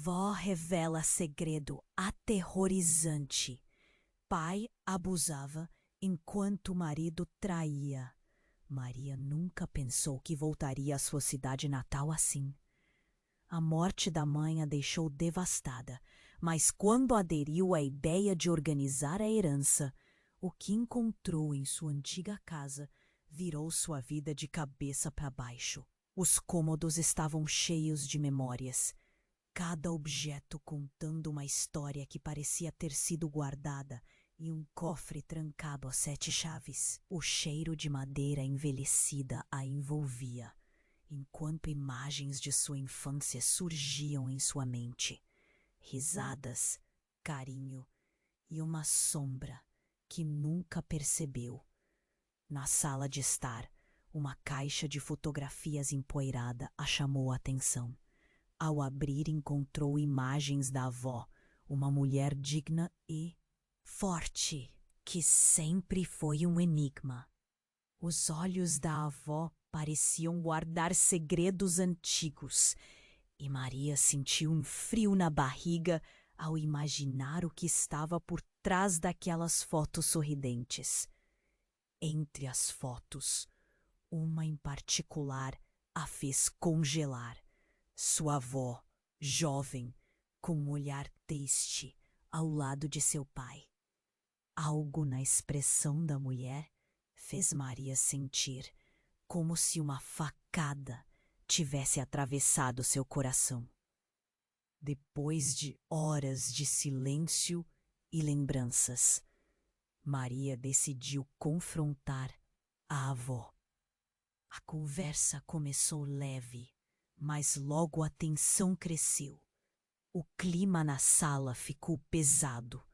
Vó revela segredo aterrorizante. Pai abusava enquanto o marido traía. Maria nunca pensou que voltaria à sua cidade natal assim. A morte da mãe a deixou devastada, mas quando aderiu à ideia de organizar a herança, o que encontrou em sua antiga casa virou sua vida de cabeça para baixo. Os cômodos estavam cheios de memórias, cada objeto contando uma história que parecia ter sido guardada em um cofre trancado a 7 chaves. O cheiro de madeira envelhecida a envolvia, enquanto imagens de sua infância surgiam em sua mente. Risadas, carinho e uma sombra que nunca percebeu. Na sala de estar, uma caixa de fotografias empoeirada a chamou a atenção. Ao abrir, encontrou imagens da avó, uma mulher digna e forte, que sempre foi um enigma. Os olhos da avó pareciam guardar segredos antigos, e Maria sentiu um frio na barriga ao imaginar o que estava por trás daquelas fotos sorridentes. Entre as fotos, uma em particular a fez congelar. Sua avó, jovem, com um olhar triste, ao lado de seu pai. Algo na expressão da mulher fez Maria sentir como se uma facada tivesse atravessado seu coração. Depois de horas de silêncio e lembranças, Maria decidiu confrontar a avó. A conversa começou leve, mas logo a tensão cresceu. O clima na sala ficou pesado,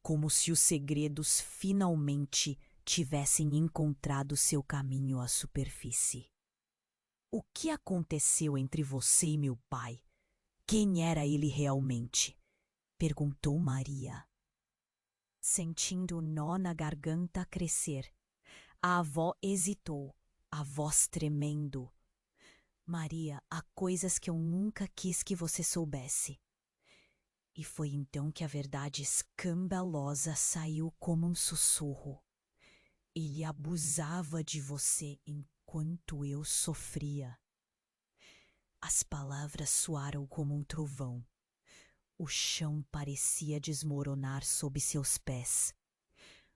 como se os segredos finalmente tivessem encontrado seu caminho à superfície. O que aconteceu entre você e meu pai? Quem era ele realmente? Perguntou Maria, sentindo o nó na garganta crescer. A avó hesitou, a voz tremendo. Maria, há coisas que eu nunca quis que você soubesse. E foi então que a verdade escandalosa saiu como um sussurro. Ele abusava de você enquanto eu sofria. As palavras soaram como um trovão. O chão parecia desmoronar sob seus pés.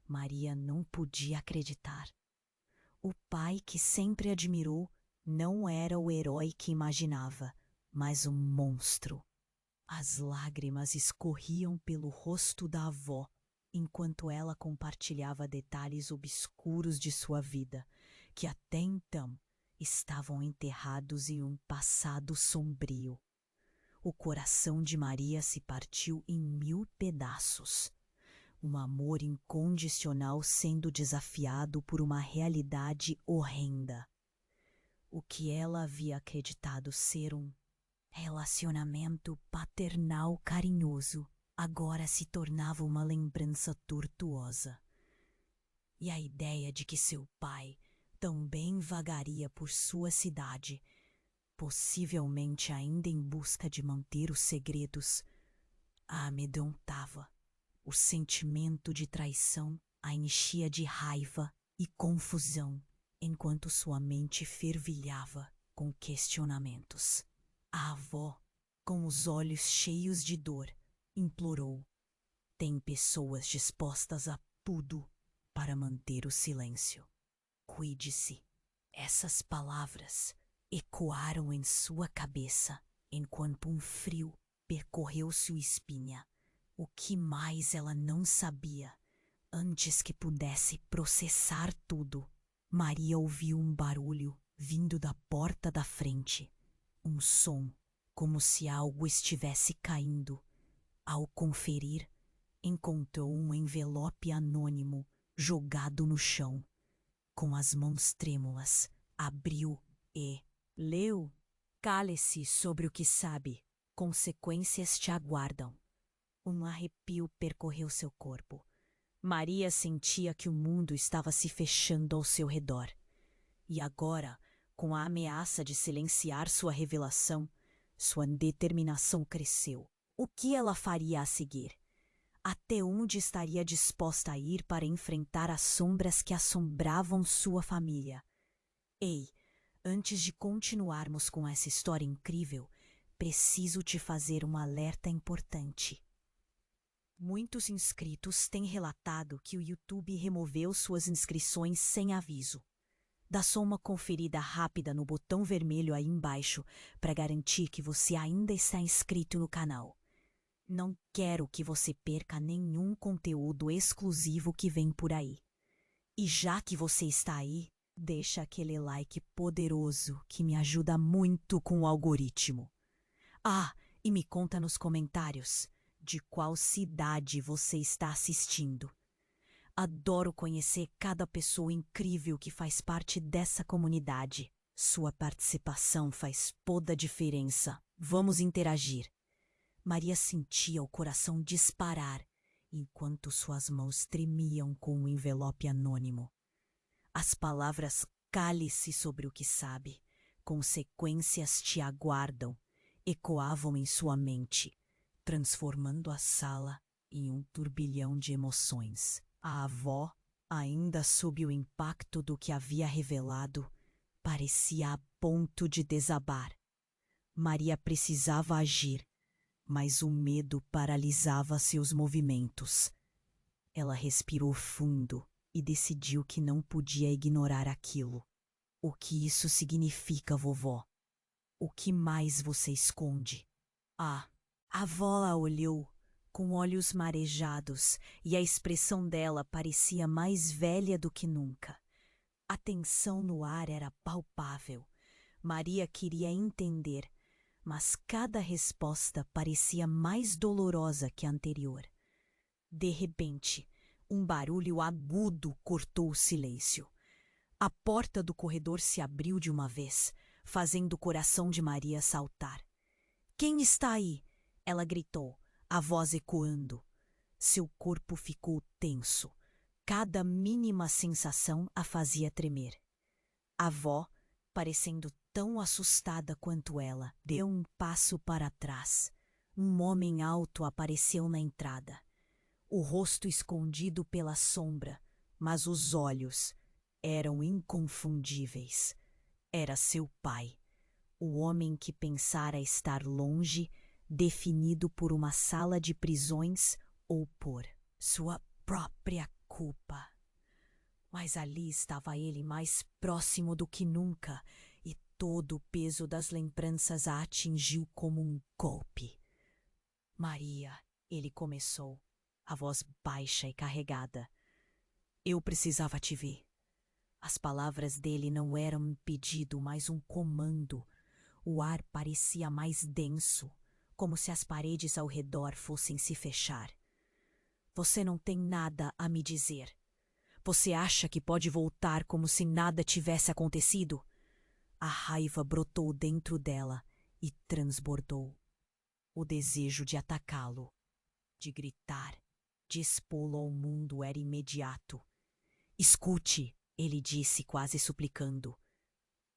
Maria não podia acreditar. O pai que sempre admirou não era o herói que imaginava, mas um monstro. As lágrimas escorriam pelo rosto da avó, enquanto ela compartilhava detalhes obscuros de sua vida, que até então estavam enterrados em um passado sombrio. O coração de Maria se partiu em 1000 pedaços. Um amor incondicional sendo desafiado por uma realidade horrenda. O que ela havia acreditado ser um relacionamento paternal carinhoso agora se tornava uma lembrança tortuosa. E a ideia de que seu pai também vagaria por sua cidade, possivelmente ainda em busca de manter os segredos, a amedrontava. O sentimento de traição a enchia de raiva e confusão, enquanto sua mente fervilhava com questionamentos. A avó, com os olhos cheios de dor, implorou: tem pessoas dispostas a tudo para manter o silêncio. Cuide-se. Essas palavras ecoaram em sua cabeça enquanto um frio percorreu sua espinha. O que mais ela não sabia? Antes que pudesse processar tudo, Maria ouviu um barulho vindo da porta da frente. Um som, como se algo estivesse caindo. Ao conferir, encontrou um envelope anônimo jogado no chão. Com as mãos trêmulas, abriu e leu: cale-se sobre o que sabe, consequências te aguardam. Um arrepio percorreu seu corpo. Maria sentia que o mundo estava se fechando ao seu redor. E agora, com a ameaça de silenciar sua revelação, Sua determinação cresceu. O que ela faria a seguir? Até onde estaria disposta a ir para enfrentar as sombras que assombravam sua família? Ei, antes de continuarmos com essa história incrível, preciso te fazer um alerta importante. Muitos inscritos têm relatado que o YouTube removeu suas inscrições sem aviso. Dá só uma conferida rápida no botão vermelho aí embaixo para garantir que você ainda está inscrito no canal. Não quero que você perca nenhum conteúdo exclusivo que vem por aí. E já que você está aí, deixa aquele like poderoso que me ajuda muito com o algoritmo. Ah, e me conta nos comentários de qual cidade você está assistindo. Adoro conhecer cada pessoa incrível que faz parte dessa comunidade. Sua participação faz toda a diferença. Vamos interagir. Maria sentia o coração disparar enquanto suas mãos tremiam com o envelope anônimo. As palavras "cale-se sobre o que sabe, consequências te aguardam" ecoavam em sua mente, transformando a sala em um turbilhão de emoções. A avó, ainda sob o impacto do que havia revelado, parecia a ponto de desabar. Maria precisava agir, mas o medo paralisava seus movimentos. Ela respirou fundo e decidiu que não podia ignorar aquilo. O que isso significa, vovó? O que mais você esconde? Ah, a avó a olhou, com olhos marejados, e a expressão dela parecia mais velha do que nunca. A tensão no ar era palpável. Maria queria entender, mas cada resposta parecia mais dolorosa que a anterior. De repente, um barulho agudo cortou o silêncio. A porta do corredor se abriu de uma vez, fazendo o coração de Maria saltar. "Quem está aí?" ela gritou, a voz ecoando. Seu corpo ficou tenso. Cada mínima sensação a fazia tremer. A avó, parecendo tão assustada quanto ela, deu um passo para trás. Um homem alto apareceu na entrada. O rosto escondido pela sombra, mas os olhos eram inconfundíveis. Era seu pai, o homem que pensara estar longe, definido por uma sala de prisões ou por sua própria culpa. Mas ali estava ele mais próximo do que nunca, e todo o peso das lembranças a atingiu como um golpe. "Maria", ele começou, a voz baixa e carregada. "Eu precisava te ver." As palavras dele não eram um pedido, mas um comando. O ar parecia mais denso, como se as paredes ao redor fossem se fechar. "Você não tem nada a me dizer. Você acha que pode voltar como se nada tivesse acontecido?" A raiva brotou dentro dela e transbordou. O desejo de atacá-lo, de gritar, de expô-lo ao mundo era imediato. "Escute", ele disse, quase suplicando.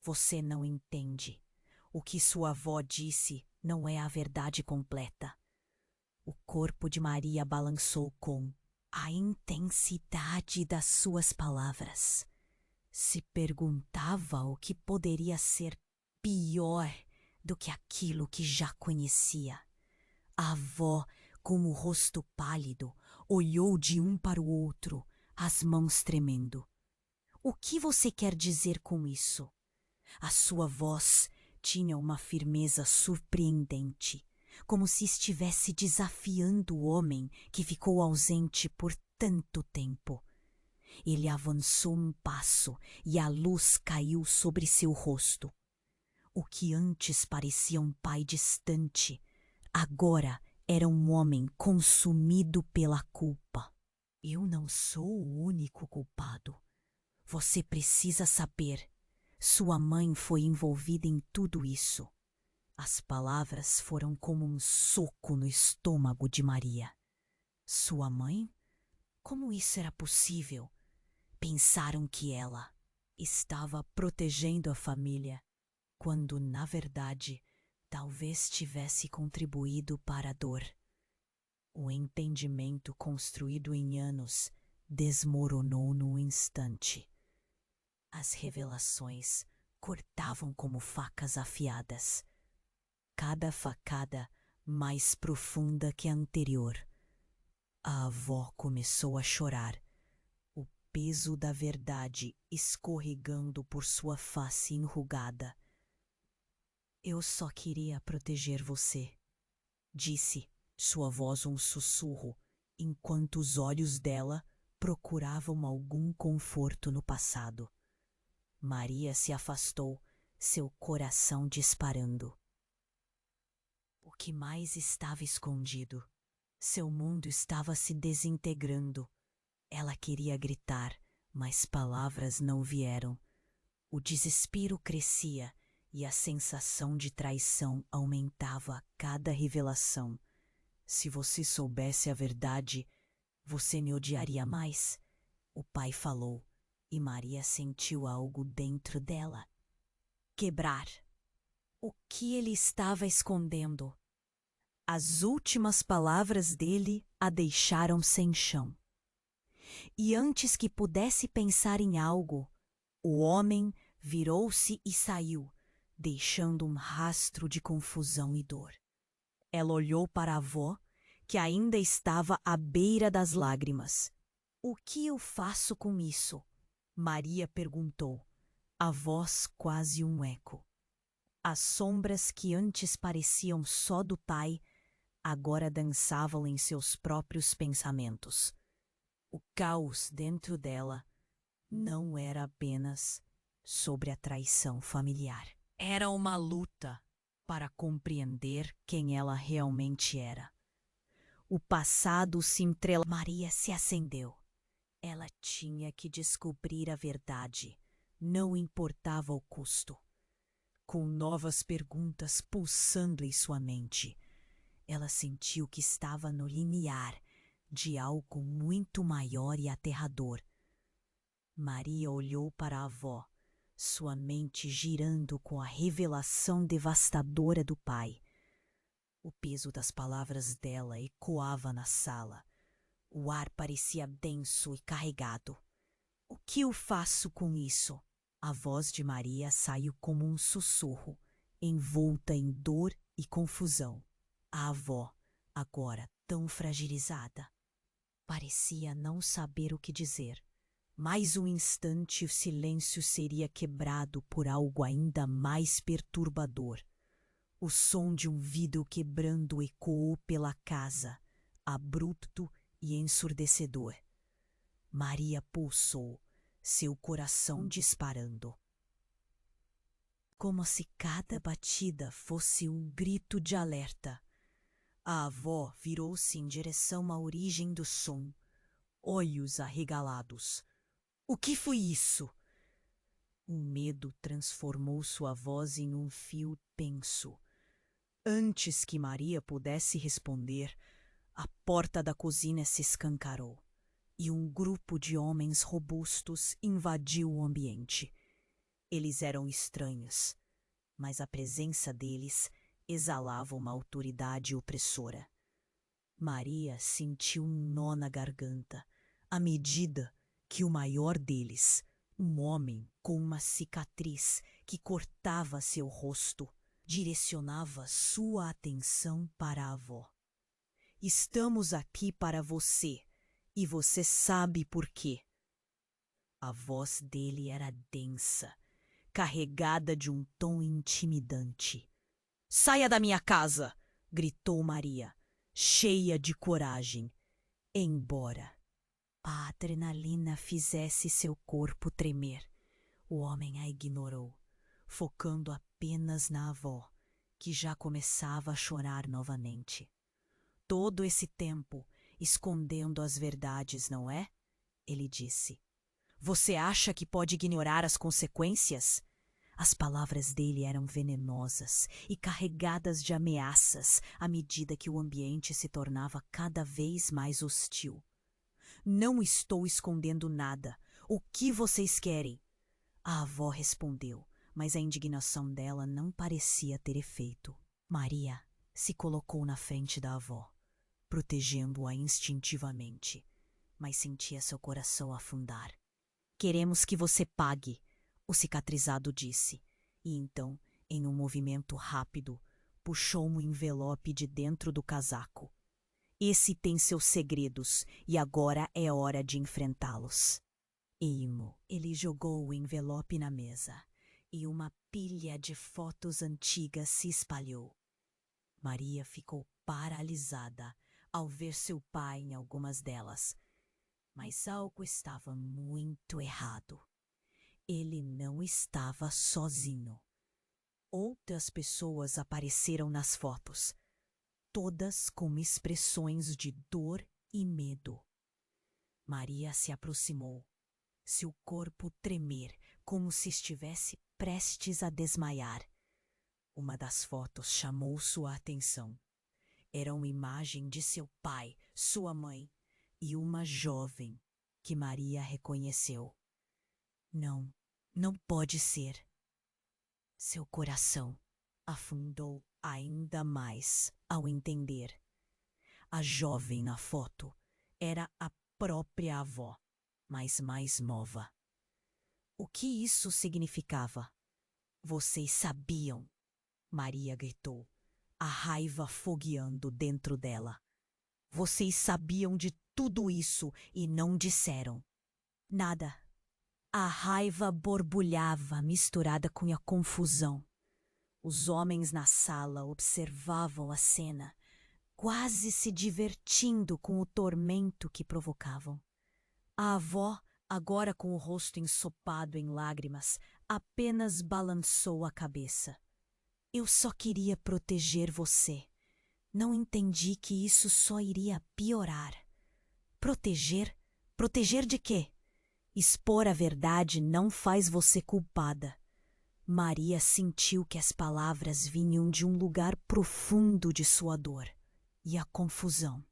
"Você não entende. O que sua avó disse não é a verdade completa." O corpo de Maria balançou com a intensidade das suas palavras. Se perguntava o que poderia ser pior do que aquilo que já conhecia. A avó, com o rosto pálido, olhou de um para o outro, as mãos tremendo. "O que você quer dizer com isso?" A sua voz tinha uma firmeza surpreendente, como se estivesse desafiando o homem que ficou ausente por tanto tempo. Ele avançou um passo e a luz caiu sobre seu rosto. O que antes parecia um pai distante, agora era um homem consumido pela culpa. "Eu não sou o único culpado. Você precisa saber. Sua mãe foi envolvida em tudo isso." As palavras foram como um soco no estômago de Maria. Sua mãe? Como isso era possível? Pensaram que ela estava protegendo a família, quando, na verdade, talvez tivesse contribuído para a dor. O entendimento construído em anos desmoronou num instante. As revelações cortavam como facas afiadas, cada facada mais profunda que a anterior. A avó começou a chorar, o peso da verdade escorregando por sua face enrugada. Eu só queria proteger você, disse, sua voz um sussurro, enquanto os olhos dela procuravam algum conforto no passado. Maria se afastou, seu coração disparando. O que mais estava escondido? Seu mundo estava se desintegrando. Ela queria gritar, mas palavras não vieram. O desespero crescia e a sensação de traição aumentava a cada revelação. Se você soubesse a verdade, você me odiaria mais, o pai falou, e Maria sentiu algo dentro dela. Quebrar. O que ele estava escondendo? As últimas palavras dele a deixaram sem chão. E antes que pudesse pensar em algo, o homem virou-se e saiu, deixando um rastro de confusão e dor. Ela olhou para a avó, que ainda estava à beira das lágrimas. O que eu faço com isso? Maria perguntou, a voz quase um eco. As sombras que antes pareciam só do pai, agora dançavam em seus próprios pensamentos. O caos dentro dela não era apenas sobre a traição familiar. Era uma luta para compreender quem ela realmente era. O passado se entrelaçou. Maria se acendeu. Ela tinha que descobrir a verdade, não importava o custo. Com novas perguntas pulsando em sua mente, ela sentiu que estava no limiar de algo muito maior e aterrador. Maria olhou para a avó, sua mente girando com a revelação devastadora do pai. O peso das palavras dela ecoava na sala. O ar parecia denso e carregado. O que eu faço com isso? A voz de Maria saiu como um sussurro, envolta em dor e confusão. A avó, agora tão fragilizada, parecia não saber o que dizer. Mais um instante o silêncio seria quebrado por algo ainda mais perturbador. O som de um vidro quebrando ecoou pela casa, abrupto e ensurdecedor. Maria pulsou, seu coração disparando. Como se cada batida fosse um grito de alerta. A avó virou-se em direção à origem do som, olhos arregalados. O que foi isso? O medo transformou sua voz em um fio tenso. Antes que Maria pudesse responder, a porta da cozinha se escancarou e um grupo de homens robustos invadiu o ambiente. Eles eram estranhos, mas a presença deles exalava uma autoridade opressora. Maria sentiu um nó na garganta, à medida que o maior deles, um homem com uma cicatriz que cortava seu rosto, direcionava sua atenção para a avó. Estamos aqui para você, e você sabe por quê. A voz dele era densa, carregada de um tom intimidante. Saia da minha casa! Gritou Maria, cheia de coragem. Embora a adrenalina fizesse seu corpo tremer, o homem a ignorou, focando apenas na avó, que já começava a chorar novamente. Todo esse tempo escondendo as verdades, não é? Ele disse. Você acha que pode ignorar as consequências? As palavras dele eram venenosas e carregadas de ameaças à medida que o ambiente se tornava cada vez mais hostil. Não estou escondendo nada. O que vocês querem? A avó respondeu, mas a indignação dela não parecia ter efeito. Maria se colocou na frente da avó, protegendo-a instintivamente, mas sentia seu coração afundar. Queremos que você pague, o cicatrizado disse, e então, em um movimento rápido, puxou um envelope de dentro do casaco. Esse tem seus segredos e agora é hora de enfrentá-los. Eimo, ele jogou o envelope na mesa e uma pilha de fotos antigas se espalhou. Maria ficou paralisada ao ver seu pai em algumas delas, mas algo estava muito errado. Ele não estava sozinho. Outras pessoas apareceram nas fotos, todas com expressões de dor e medo. Maria se aproximou, seu corpo tremer como se estivesse prestes a desmaiar. Uma das fotos chamou sua atenção. Era uma imagem de seu pai, sua mãe e uma jovem que Maria reconheceu. Não, não pode ser. Seu coração afundou ainda mais ao entender. A jovem na foto era a própria avó, mas mais nova. O que isso significava? Vocês sabiam, Maria gritou, a raiva fogueando dentro dela. Vocês sabiam de tudo isso e não disseram nada. A raiva borbulhava misturada com a confusão. Os homens na sala observavam a cena, quase se divertindo com o tormento que provocavam. A avó, agora com o rosto ensopado em lágrimas, apenas balançou a cabeça. Eu só queria proteger você. Não entendi que isso só iria piorar. Proteger? Proteger de quê? Expor a verdade não faz você culpada. Maria sentiu que as palavras vinham de um lugar profundo de sua dor. E a confusão.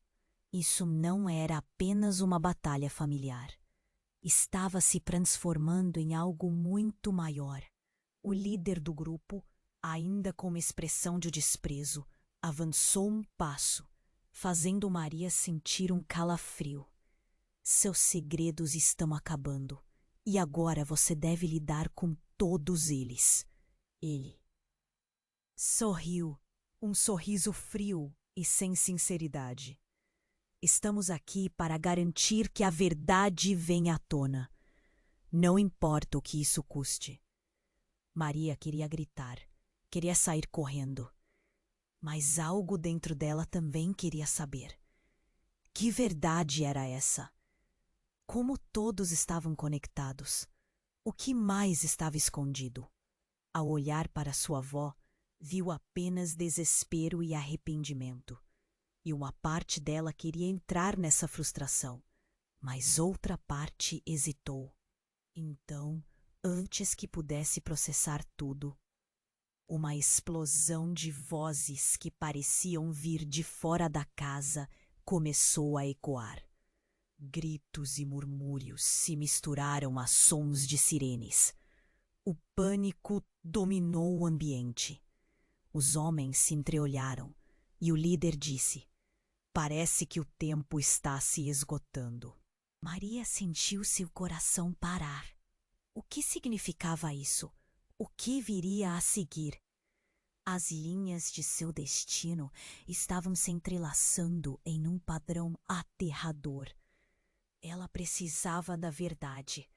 Isso não era apenas uma batalha familiar. Estava se transformando em algo muito maior. O líder do grupo, ainda com uma expressão de desprezo, avançou um passo, fazendo Maria sentir um calafrio. Seus segredos estão acabando, e agora você deve lidar com todos eles. Ele sorriu, um sorriso frio e sem sinceridade. Estamos aqui para garantir que a verdade venha à tona. Não importa o que isso custe. Maria queria gritar, queria sair correndo. Mas algo dentro dela também queria saber. Que verdade era essa? Como todos estavam conectados? O que mais estava escondido? Ao olhar para sua avó, viu apenas desespero e arrependimento. E uma parte dela queria entrar nessa frustração, mas outra parte hesitou. Então, antes que pudesse processar tudo, uma explosão de vozes que pareciam vir de fora da casa começou a ecoar. Gritos e murmúrios se misturaram a sons de sirenes. O pânico dominou o ambiente. Os homens se entreolharam e o líder disse: "Parece que o tempo está se esgotando." Maria sentiu seu coração parar. O que significava isso? O que viria a seguir? As linhas de seu destino estavam se entrelaçando em um padrão aterrador. Ela precisava da verdade.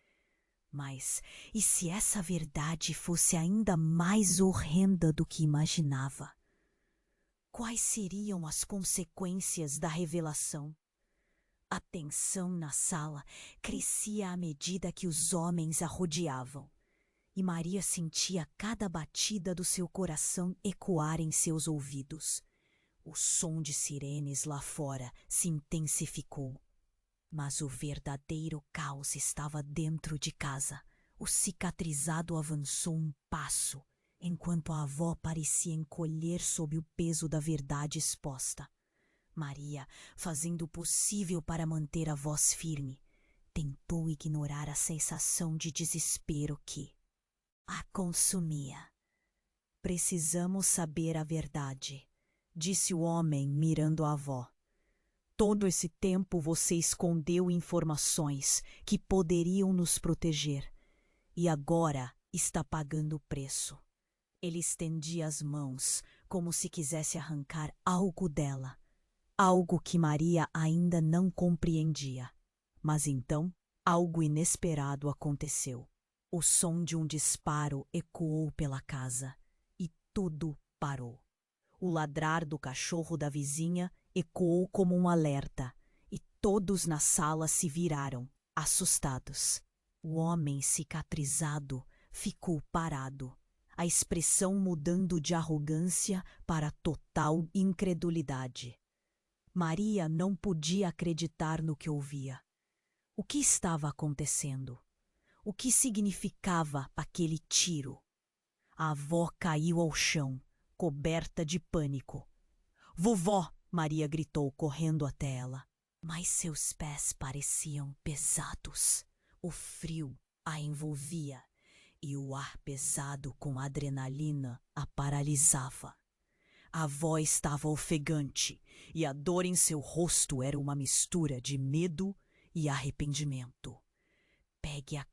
Mas e se essa verdade fosse ainda mais horrenda do que imaginava? Quais seriam as consequências da revelação? A tensão na sala crescia à medida que os homens a rodeavam, e Maria sentia cada batida do seu coração ecoar em seus ouvidos. O som de sirenes lá fora se intensificou. Mas o verdadeiro caos estava dentro de casa. O cicatrizado avançou um passo, enquanto a avó parecia encolher sob o peso da verdade exposta. Maria, fazendo o possível para manter a voz firme, tentou ignorar a sensação de desespero que a consumia. Precisamos saber a verdade, disse o homem mirando a avó. Todo esse tempo você escondeu informações que poderiam nos proteger e agora está pagando o preço. Ele estendia as mãos como se quisesse arrancar algo dela, algo que Maria ainda não compreendia. Mas então, algo inesperado aconteceu. O som de um disparo ecoou pela casa e tudo parou. O ladrar do cachorro da vizinha ecoou como um alerta e todos na sala se viraram, assustados. O homem cicatrizado ficou parado, a expressão mudando de arrogância para total incredulidade. Maria não podia acreditar no que ouvia. O que estava acontecendo? O que significava aquele tiro? A avó caiu ao chão, coberta de pânico. Vovó! Maria gritou, correndo até ela. Mas seus pés pareciam pesados. O frio a envolvia e o ar pesado com adrenalina a paralisava. A avó estava ofegante e a dor em seu rosto era uma mistura de medo e arrependimento. Pegue a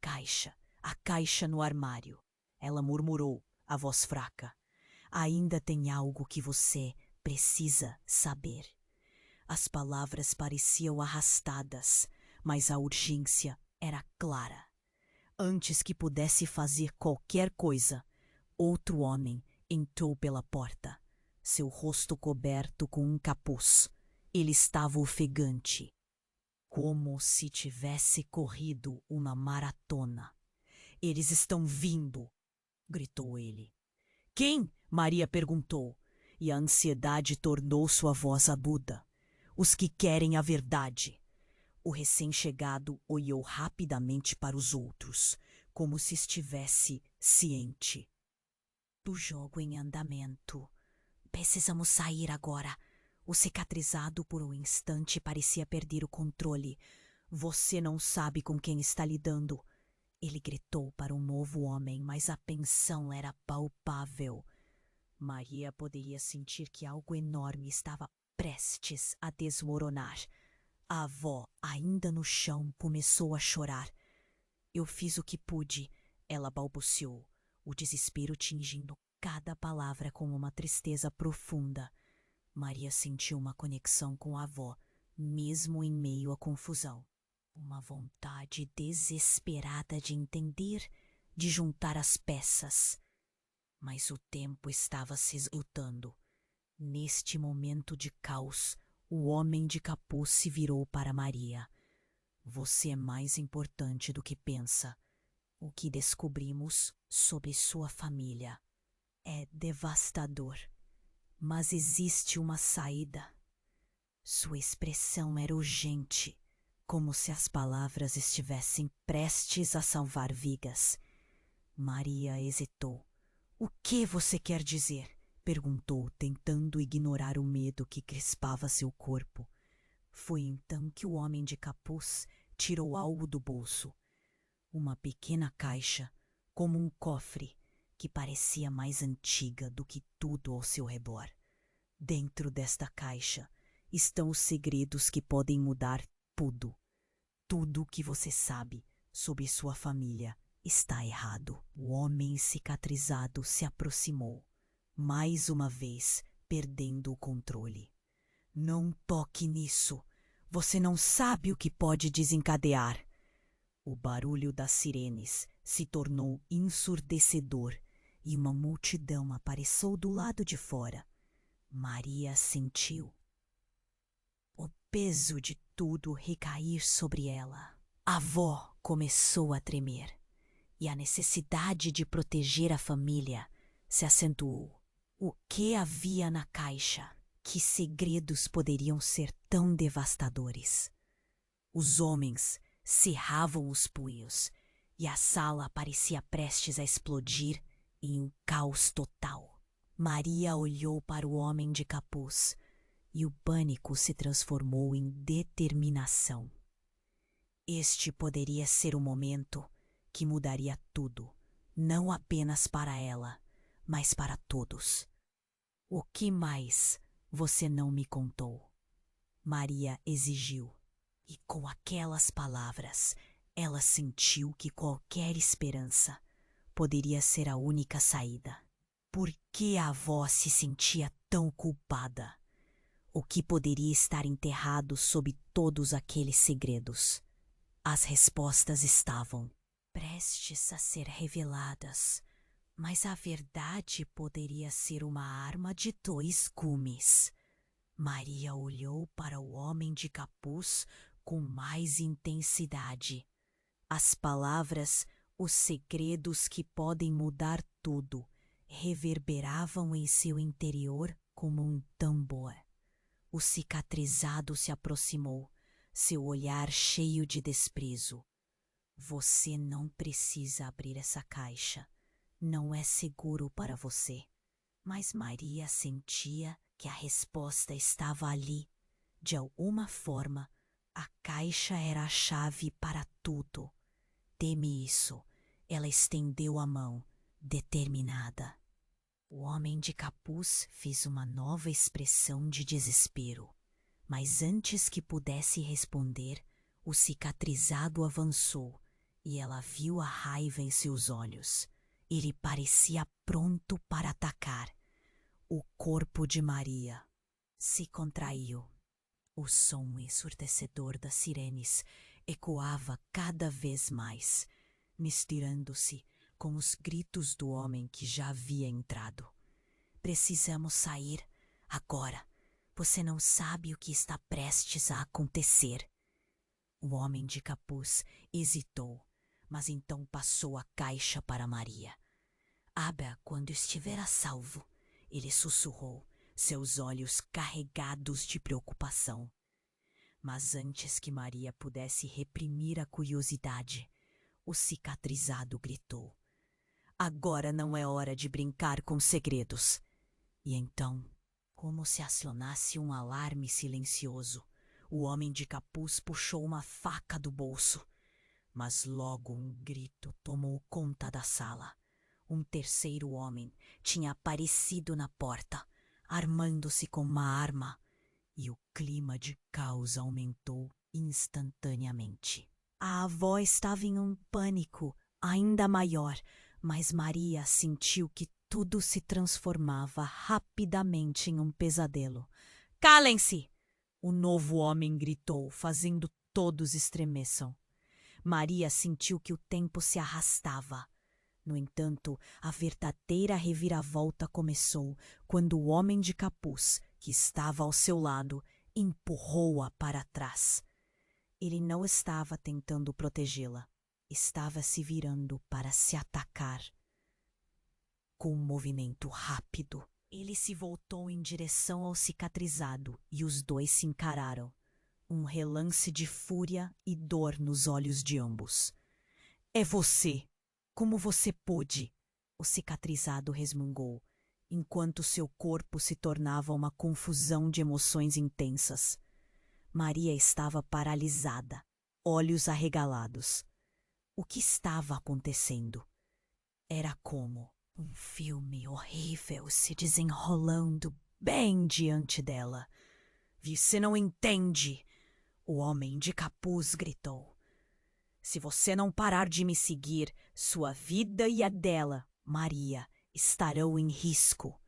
caixa no armário. Ela murmurou, a voz fraca. Ainda tem algo que você precisa saber. As palavras pareciam arrastadas, mas a urgência era clara. Antes que pudesse fazer qualquer coisa, outro homem entrou pela porta, seu rosto coberto com um capuz. Ele estava ofegante, como se tivesse corrido uma maratona. Eles estão vindo, gritou ele. Quem? Maria perguntou, e a ansiedade tornou sua voz aguda. Os que querem a verdade. O recém-chegado olhou rapidamente para os outros, como se estivesse ciente. Do jogo em andamento. Precisamos sair agora. O cicatrizado por um instante parecia perder o controle. Você não sabe com quem está lidando. Ele gritou para um novo homem, mas a tensão era palpável. Maria poderia sentir que algo enorme estava prestes a desmoronar. A avó, ainda no chão, começou a chorar. Eu fiz o que pude, ela balbuciou, o desespero tingindo cada palavra com uma tristeza profunda. Maria sentiu uma conexão com a avó, mesmo em meio à confusão. Uma vontade desesperada de entender, de juntar as peças. Mas o tempo estava se esgotando. Neste momento de caos, o homem de capuz se virou para Maria. Você é mais importante do que pensa. O que descobrimos sobre sua família é devastador. Mas existe uma saída. Sua expressão era urgente, como se as palavras estivessem prestes a salvar vidas. Maria hesitou. O que você quer dizer? Perguntou, tentando ignorar o medo que crispava seu corpo. Foi então que o homem de capuz tirou algo do bolso. Uma pequena caixa, como um cofre, que parecia mais antiga do que tudo ao seu redor. Dentro desta caixa estão os segredos que podem mudar tudo. Tudo o que você sabe sobre sua família está errado. O homem cicatrizado se aproximou, mais uma vez perdendo o controle. Não toque nisso. Você não sabe o que pode desencadear. O barulho das sirenes se tornou ensurdecedor e uma multidão apareceu do lado de fora. Maria sentiu o peso de tudo recair sobre ela. A avó começou a tremer e a necessidade de proteger a família se acentuou. O que havia na caixa? Que segredos poderiam ser tão devastadores? Os homens cerravam os punhos e a sala parecia prestes a explodir em um caos total. Maria olhou para o homem de capuz e o pânico se transformou em determinação. Este poderia ser o momento que mudaria tudo, não apenas para ela, mas para todos. O que mais você não me contou? Maria exigiu. E com aquelas palavras, ela sentiu que qualquer esperança poderia ser a única saída. Por que a avó se sentia tão culpada? O que poderia estar enterrado sob todos aqueles segredos? As respostas estavam prestes a ser reveladas, mas a verdade poderia ser uma arma de dois gumes. Maria olhou para o homem de capuz com mais intensidade. As palavras, os segredos que podem mudar tudo, reverberavam em seu interior como um tambor. O cicatrizado se aproximou, seu olhar cheio de desprezo. Você não precisa abrir essa caixa. Não é seguro para você. Mas Maria sentia que a resposta estava ali. De alguma forma, a caixa era a chave para tudo. Teme isso. Ela estendeu a mão, determinada. O homem de capuz fez uma nova expressão de desespero. Mas antes que pudesse responder, o cicatrizado avançou e ela viu a raiva em seus olhos. Ele parecia pronto para atacar. O corpo de Maria se contraiu. O som ensurdecedor das sirenes ecoava cada vez mais, misturando-se com os gritos do homem que já havia entrado. Precisamos sair agora. Você não sabe o que está prestes a acontecer. O homem de capuz hesitou, mas então passou a caixa para Maria. Abra quando estiver a salvo, ele sussurrou, seus olhos carregados de preocupação. Mas antes que Maria pudesse reprimir a curiosidade, o cicatrizado gritou. Agora não é hora de brincar com segredos. E então, como se acionasse um alarme silencioso, o homem de capuz puxou uma faca do bolso. Mas logo um grito tomou conta da sala. Um terceiro homem tinha aparecido na porta, armando-se com uma arma, e o clima de caos aumentou instantaneamente. A avó estava em um pânico ainda maior, mas Maria sentiu que tudo se transformava rapidamente em um pesadelo. Calem-se! O novo homem gritou, fazendo todos estremeçam. Maria sentiu que o tempo se arrastava. No entanto, a verdadeira reviravolta começou quando o homem de capuz, que estava ao seu lado, empurrou-a para trás. Ele não estava tentando protegê-la. Estava se virando para se atacar. Com um movimento rápido, ele se voltou em direção ao cicatrizado e os dois se encararam. Um relance de fúria e dor nos olhos de ambos. É você! Como você pôde? O cicatrizado resmungou, enquanto seu corpo se tornava uma confusão de emoções intensas. Maria estava paralisada, olhos arregalados. O que estava acontecendo? Era como um filme horrível se desenrolando bem diante dela. Você não entende! O homem de capuz gritou. Se você não parar de me seguir, sua vida e a dela, Maria, estarão em risco.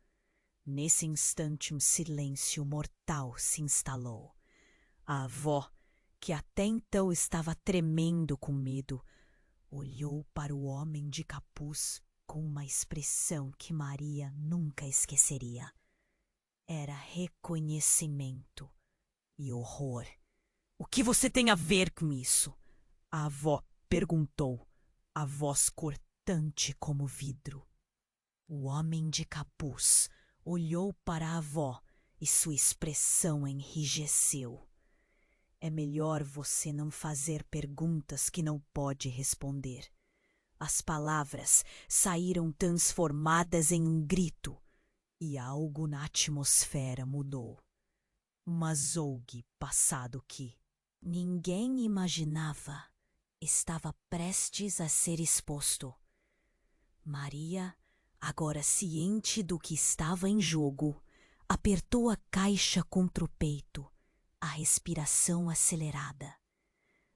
Nesse instante, um silêncio mortal se instalou. A avó, que até então estava tremendo com medo, olhou para o homem de capuz com uma expressão que Maria nunca esqueceria. Era reconhecimento e horror. O que você tem a ver com isso? A avó perguntou, a voz cortante como vidro. O homem de capuz olhou para a avó e sua expressão enrijeceu. É melhor você não fazer perguntas que não pode responder. As palavras saíram transformadas em um grito e algo na atmosfera mudou. Um azougue passado que ninguém imaginava estava prestes a ser exposto. Maria Agora ciente do que estava em jogo, apertou a caixa contra o peito, a respiração acelerada.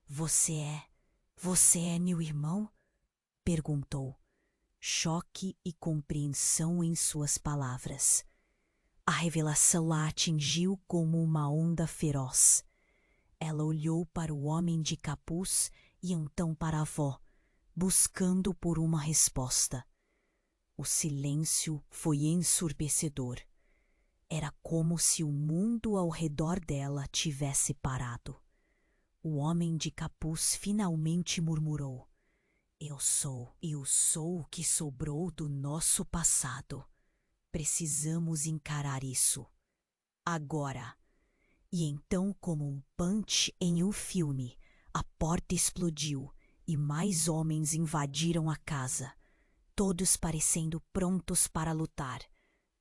Você é meu irmão? Perguntou, choque e compreensão em suas palavras. A revelação a atingiu como uma onda feroz. Ela olhou para o homem de capuz e então para a avó, buscando por uma resposta. O silêncio foi ensurdecedor. Era como se o mundo ao redor dela tivesse parado. O homem de capuz finalmente murmurou: eu sou o que sobrou do nosso passado. Precisamos encarar isso. Agora. E então, como um punch em um filme, a porta explodiu e mais homens invadiram a casa, todos parecendo prontos para lutar.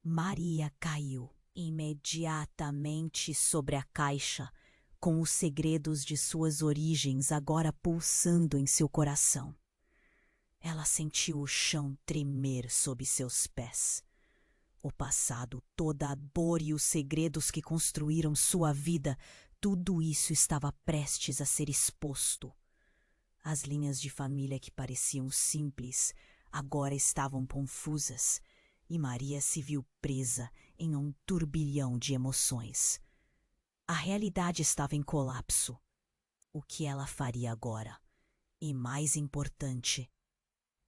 Maria caiu imediatamente sobre a caixa, com os segredos de suas origens agora pulsando em seu coração. Ela sentiu o chão tremer sob seus pés. O passado, toda a dor e os segredos que construíram sua vida, tudo isso estava prestes a ser exposto. As linhas de família que pareciam simples agora estavam confusas e Maria se viu presa em um turbilhão de emoções. A realidade estava em colapso. O que ela faria agora? E mais importante,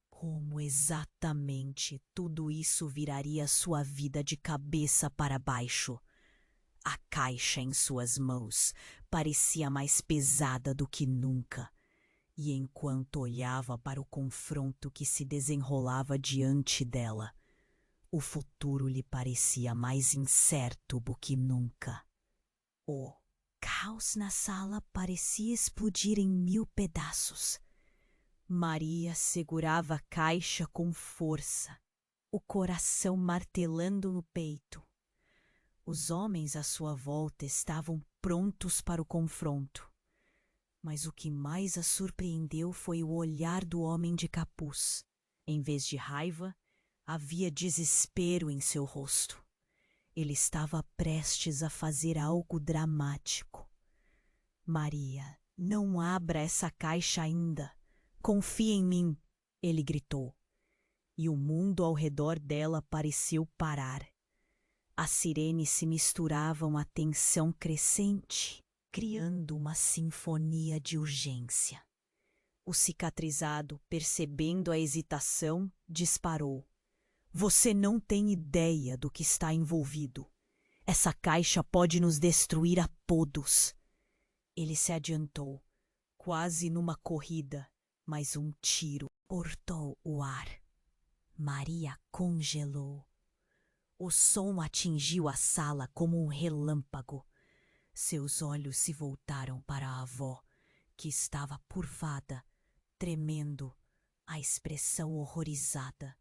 como exatamente tudo isso viraria sua vida de cabeça para baixo? A caixa em suas mãos parecia mais pesada do que nunca, e enquanto olhava para o confronto que se desenrolava diante dela, o futuro lhe parecia mais incerto do que nunca. O caos na sala parecia explodir em 1000 pedaços. Maria segurava a caixa com força, o coração martelando no peito. Os homens à sua volta estavam prontos para o confronto. Mas o que mais a surpreendeu foi o olhar do homem de capuz. Em vez de raiva, havia desespero em seu rosto. Ele estava prestes a fazer algo dramático. Maria, não abra essa caixa ainda. Confie em mim, ele gritou. E o mundo ao redor dela pareceu parar. As sirenes se misturavam à tensão crescente, criando uma sinfonia de urgência. O cicatrizado, percebendo a hesitação, disparou. Você não tem ideia do que está envolvido. Essa caixa pode nos destruir a todos. Ele se adiantou, quase numa corrida, mas um tiro cortou o ar. Maria congelou. O som atingiu a sala como um relâmpago. Seus olhos se voltaram para a avó, que estava curvada, tremendo, a expressão horrorizada.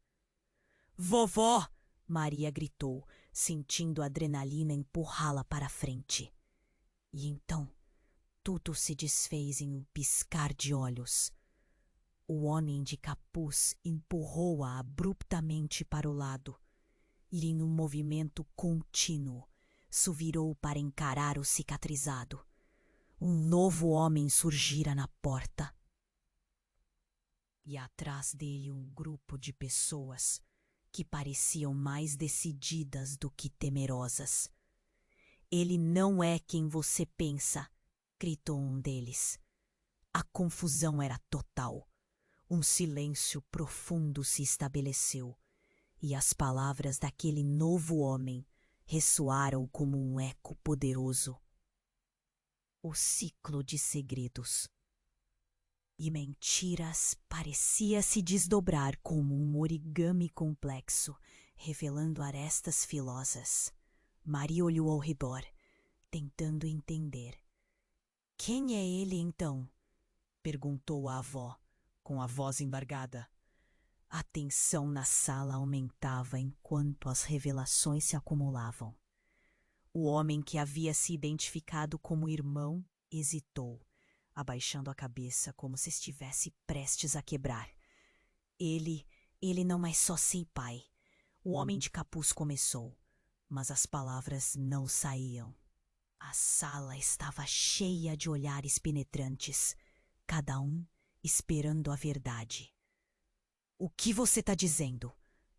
Vovó! Maria gritou, sentindo a adrenalina empurrá-la para a frente. E então, tudo se desfez em um piscar de olhos. O homem de capuz empurrou-a abruptamente para o lado e, em um movimento contínuo, suvirou para encarar o cicatrizado. Um novo homem surgira na porta. E atrás dele um grupo de pessoas que pareciam mais decididas do que temerosas. Ele não é quem você pensa, gritou um deles. A confusão era total. Um silêncio profundo se estabeleceu, e as palavras daquele novo homem ressoaram como um eco poderoso. O ciclo de segredos e mentiras parecia se desdobrar como um origami complexo, revelando arestas filosas. Maria olhou ao redor, tentando entender. Quem é ele, então? Perguntou a avó, com a voz embargada. A tensão na sala aumentava enquanto as revelações se acumulavam. O homem que havia se identificado como irmão hesitou, abaixando a cabeça como se estivesse prestes a quebrar. Ele não é só seu pai. O homem de capuz começou, mas as palavras não saíam. A sala estava cheia de olhares penetrantes, cada um esperando a verdade. O que você está dizendo?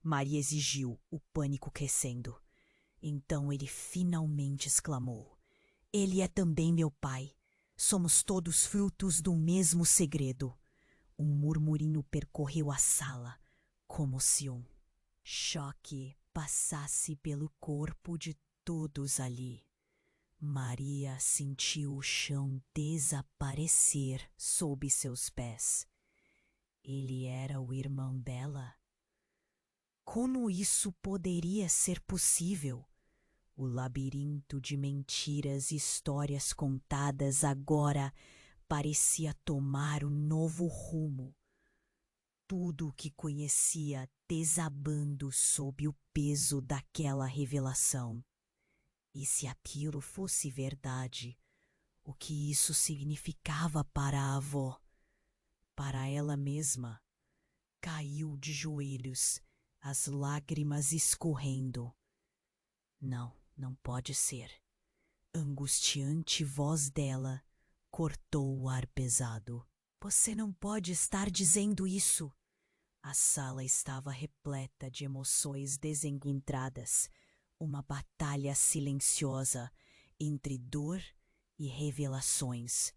Maria exigiu, o pânico crescendo. Então ele finalmente exclamou: Ele é também meu pai. Somos todos frutos do mesmo segredo. Um murmurinho percorreu a sala, como se um choque passasse pelo corpo de todos ali. Maria sentiu o chão desaparecer sob seus pés. Ele era o irmão dela? Como isso poderia ser possível? O labirinto de mentiras e histórias contadas agora parecia tomar um novo rumo. Tudo o que conhecia desabando sob o peso daquela revelação. E se aquilo fosse verdade, o que isso significava para a avó? Para ela mesma? Caiu de joelhos, as lágrimas escorrendo. Não, não pode ser. A angustiante voz dela cortou o ar pesado. Você não pode estar dizendo isso. A sala estava repleta de emoções desencontradas, uma batalha silenciosa entre dor e revelações.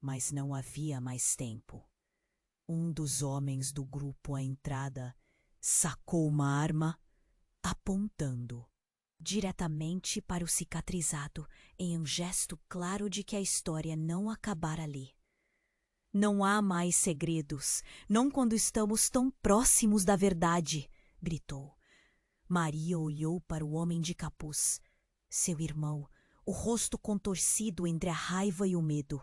Mas não havia mais tempo. Um dos homens do grupo à entrada sacou uma arma, apontando diretamente para o cicatrizado, em um gesto claro de que a história não acabara ali. Não há mais segredos, não quando estamos tão próximos da verdade, gritou. Maria olhou para o homem de capuz, seu irmão, o rosto contorcido entre a raiva e o medo.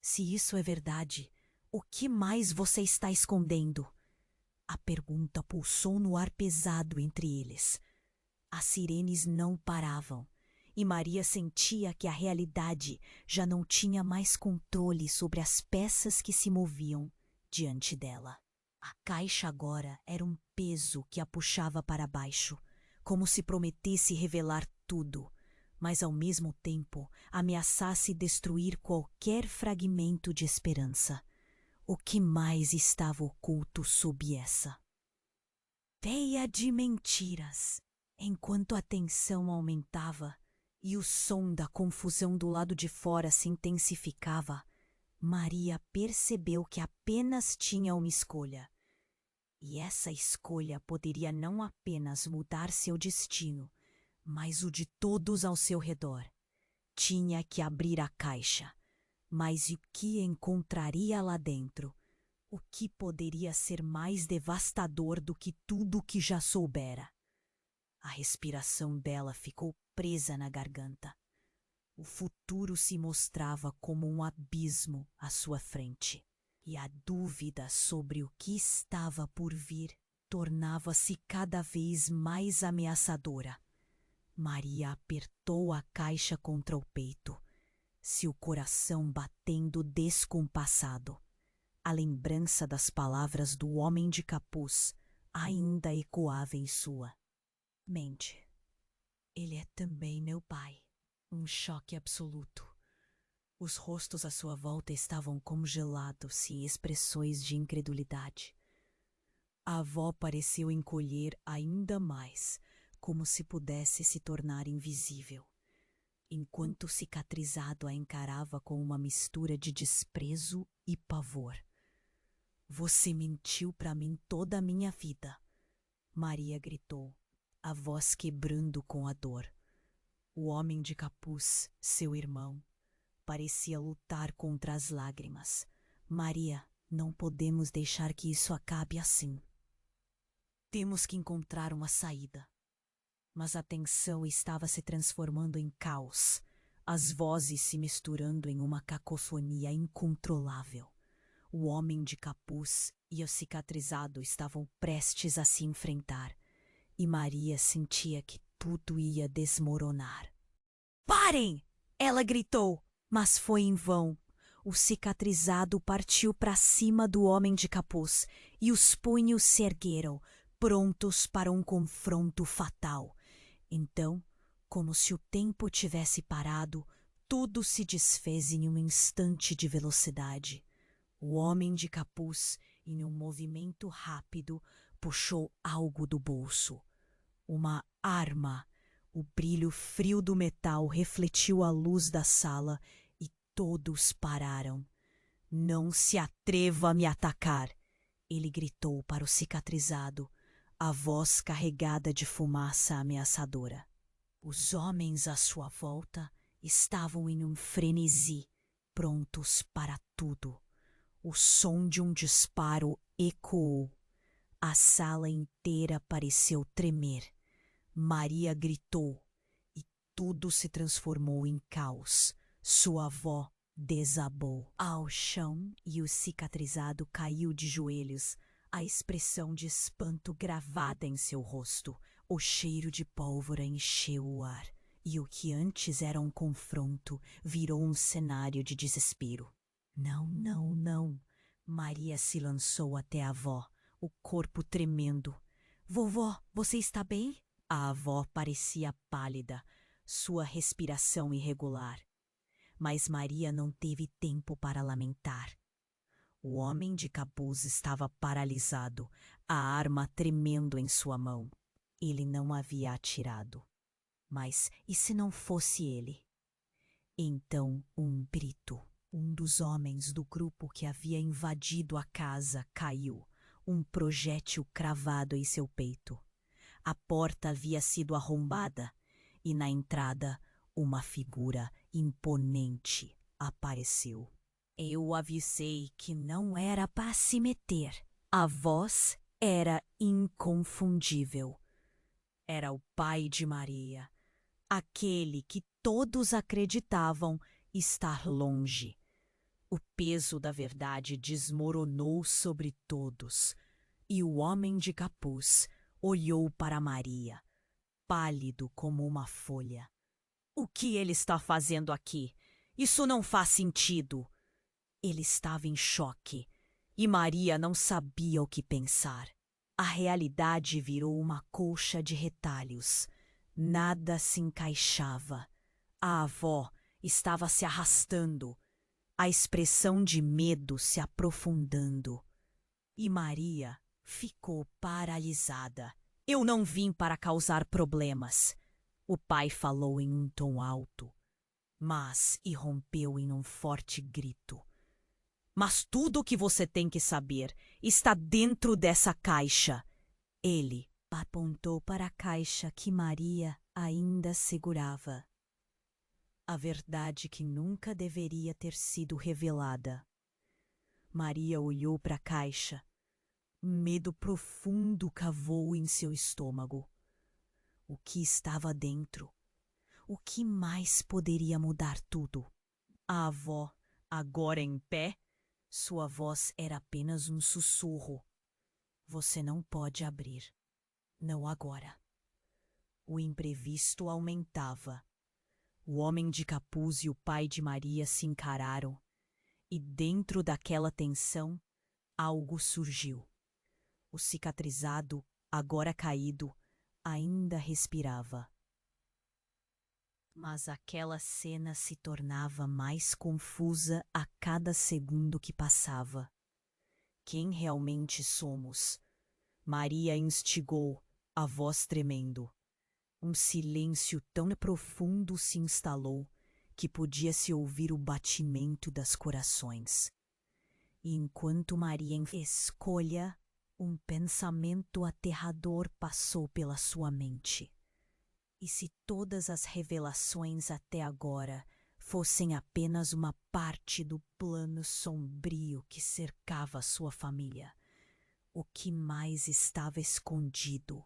Se isso é verdade, o que mais você está escondendo? A pergunta pulsou no ar pesado entre eles. As sirenes não paravam, e Maria sentia que a realidade já não tinha mais controle sobre as peças que se moviam diante dela. A caixa agora era um peso que a puxava para baixo, como se prometesse revelar tudo, mas ao mesmo tempo ameaçasse destruir qualquer fragmento de esperança. O que mais estava oculto sob essa teia de mentiras? Enquanto a tensão aumentava e o som da confusão do lado de fora se intensificava, Maria percebeu que apenas tinha uma escolha. E essa escolha poderia não apenas mudar seu destino, mas o de todos ao seu redor. Tinha que abrir a caixa. Mas o que encontraria lá dentro? O que poderia ser mais devastador do que tudo o que já soubera? A respiração dela ficou presa na garganta. O futuro se mostrava como um abismo à sua frente, e a dúvida sobre o que estava por vir tornava-se cada vez mais ameaçadora. Maria apertou a caixa contra o peito, seu coração batendo descompassado. A lembrança das palavras do homem de capuz ainda ecoava em sua mente. Ele é também meu pai. Um choque absoluto. Os rostos à sua volta estavam congelados em expressões de incredulidade. A avó pareceu encolher ainda mais, como se pudesse se tornar invisível, enquanto o cicatrizado a encarava com uma mistura de desprezo e pavor. Você mentiu para mim toda a minha vida, Maria gritou, a voz quebrando com a dor. O homem de capuz, seu irmão, parecia lutar contra as lágrimas. Maria, não podemos deixar que isso acabe assim. Temos que encontrar uma saída. Mas a tensão estava se transformando em caos, as vozes se misturando em uma cacofonia incontrolável. O homem de capuz e o cicatrizado estavam prestes a se enfrentar, e Maria sentia que tudo ia desmoronar. Parem! Ela gritou, mas foi em vão. O cicatrizado partiu para cima do homem de capuz e os punhos se ergueram, prontos para um confronto fatal. Então, como se o tempo tivesse parado, tudo se desfez em um instante de velocidade. O homem de capuz, em um movimento rápido, puxou algo do bolso. Uma arma. O brilho frio do metal refletiu a luz da sala e todos pararam. Não se atreva a me atacar, ele gritou para o cicatrizado, a voz carregada de fumaça ameaçadora. Os homens à sua volta estavam em um frenesi, prontos para tudo. O som de um disparo ecoou. A sala inteira pareceu tremer. Maria gritou e tudo se transformou em caos. Sua avó desabou ao chão e o cicatrizado caiu de joelhos, a expressão de espanto gravada em seu rosto. O cheiro de pólvora encheu o ar e o que antes era um confronto virou um cenário de desespero. Não, não, não. Maria se lançou até a avó, o corpo tremendo. Vovó, você está bem? A avó parecia pálida, sua respiração irregular. Mas Maria não teve tempo para lamentar. O homem de capuz estava paralisado, a arma tremendo em sua mão. Ele não havia atirado. Mas e se não fosse ele? Então um grito. Um dos homens do grupo que havia invadido a casa caiu, um projétil cravado em seu peito. A porta havia sido arrombada e na entrada uma figura imponente apareceu. Eu avisei que não era para se meter. A voz era inconfundível. Era o pai de Maria, aquele que todos acreditavam estar longe. O peso da verdade desmoronou sobre todos, e o homem de capuz olhou para Maria, pálido como uma folha. O que ele está fazendo aqui? Isso não faz sentido. Ele estava em choque, e Maria não sabia o que pensar. A realidade virou uma colcha de retalhos. Nada se encaixava. A avó estava se arrastando, a expressão de medo se aprofundando. E Maria ficou paralisada. Eu não vim para causar problemas. O pai falou em um tom alto, mas irrompeu em um forte grito. Mas tudo o que você tem que saber está dentro dessa caixa. Ele apontou para a caixa que Maria ainda segurava. A verdade que nunca deveria ter sido revelada. Maria olhou para a caixa. Medo profundo cavou em seu estômago. O que estava dentro? O que mais poderia mudar tudo? A avó, agora em pé, sua voz era apenas um sussurro. Você não pode abrir. Não agora. O imprevisto aumentava. O homem de capuz e o pai de Maria se encararam, e dentro daquela tensão, algo surgiu. O cicatrizado, agora caído, ainda respirava. Mas aquela cena se tornava mais confusa a cada segundo que passava. Quem realmente somos? Maria instigou, a voz tremendo. Um silêncio tão profundo se instalou que podia-se ouvir o batimento das corações. E enquanto Maria escolha, um pensamento aterrador passou pela sua mente. E se todas as revelações até agora fossem apenas uma parte do plano sombrio que cercava sua família? O que mais estava escondido?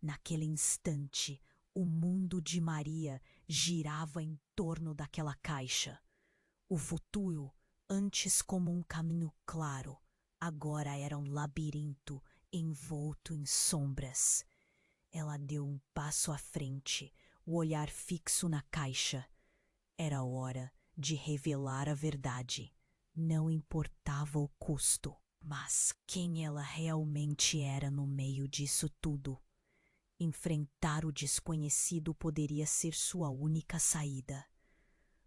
Naquele instante, o mundo de Maria girava em torno daquela caixa. O futuro, antes como um caminho claro, agora era um labirinto envolto em sombras. Ela deu um passo à frente, o olhar fixo na caixa. Era hora de revelar a verdade. Não importava o custo. Mas quem ela realmente era no meio disso tudo? Enfrentar o desconhecido poderia ser sua única saída.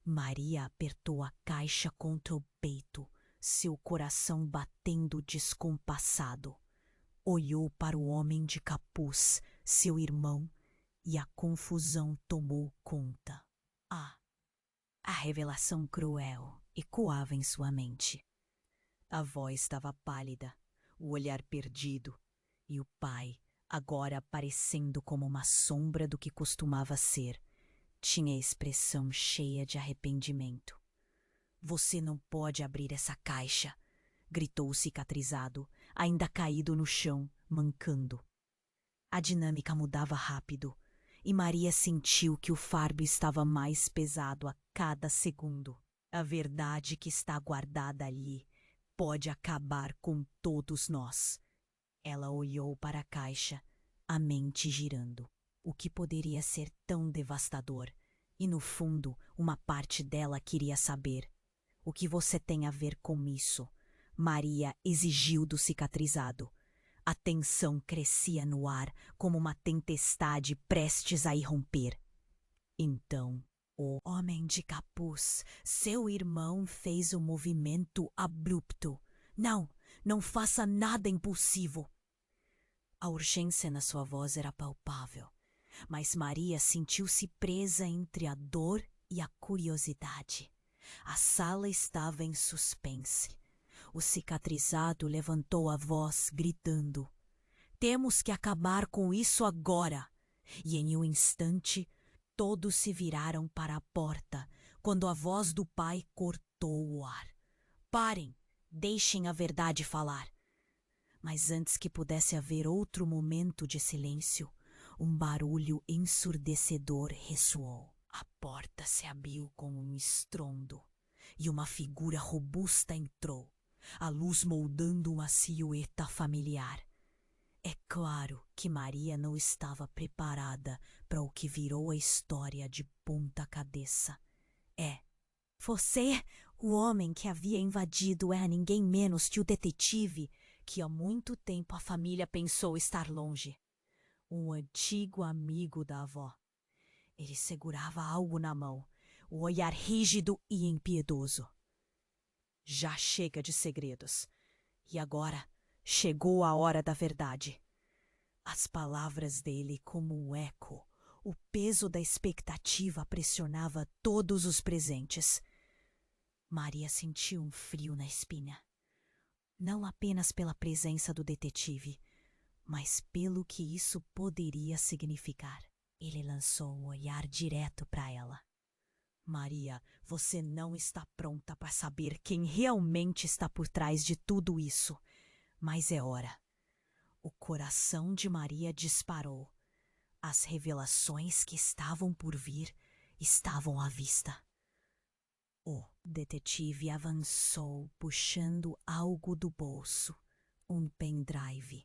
Maria apertou a caixa contra o peito, seu coração batendo descompassado. Olhou para o homem de capuz, seu irmão, e a confusão tomou conta. A revelação cruel ecoava em sua mente. A voz estava pálida, o olhar perdido, e o pai, agora aparecendo como uma sombra do que costumava ser, tinha a expressão cheia de arrependimento. Você não pode abrir essa caixa, gritou o cicatrizado, ainda caído no chão, mancando. A dinâmica mudava rápido, e Maria sentiu que o fardo estava mais pesado a cada segundo. A verdade que está guardada ali pode acabar com todos nós. Ela olhou para a caixa, a mente girando. O que poderia ser tão devastador? E no fundo, uma parte dela queria saber. O que você tem a ver com isso? Maria exigiu do cicatrizado. A tensão crescia no ar como uma tempestade prestes a irromper. Então, o homem de capuz, seu irmão, fez um movimento abrupto. Não faça nada impulsivo. A urgência na sua voz era palpável, mas Maria sentiu-se presa entre a dor e a curiosidade. A sala estava em suspense. O cicatrizado levantou a voz, gritando: Temos que acabar com isso agora! E em um instante, todos se viraram para a porta, quando a voz do pai cortou o ar. Parem! Deixem a verdade falar! Mas antes que pudesse haver outro momento de silêncio, um barulho ensurdecedor ressoou. A porta se abriu com um estrondo, e uma figura robusta entrou, a luz moldando uma silhueta familiar. É claro que Maria não estava preparada para o que virou a história de ponta cabeça. Você, o homem que havia invadido, é ninguém menos que o detetive que há muito tempo a família pensou estar longe. Um antigo amigo da avó. Ele segurava algo na mão, o olhar rígido e impiedoso. Já chega de segredos. E agora chegou a hora da verdade. As palavras dele, como um eco, o peso da expectativa pressionava todos os presentes. Maria sentiu um frio na espinha. Não apenas pela presença do detetive, mas pelo que isso poderia significar. Ele lançou um olhar direto para ela. Maria, você não está pronta para saber quem realmente está por trás de tudo isso. Mas é hora. O coração de Maria disparou. As revelações que estavam por vir estavam à vista. O detetive avançou, puxando algo do bolso. Um pendrive.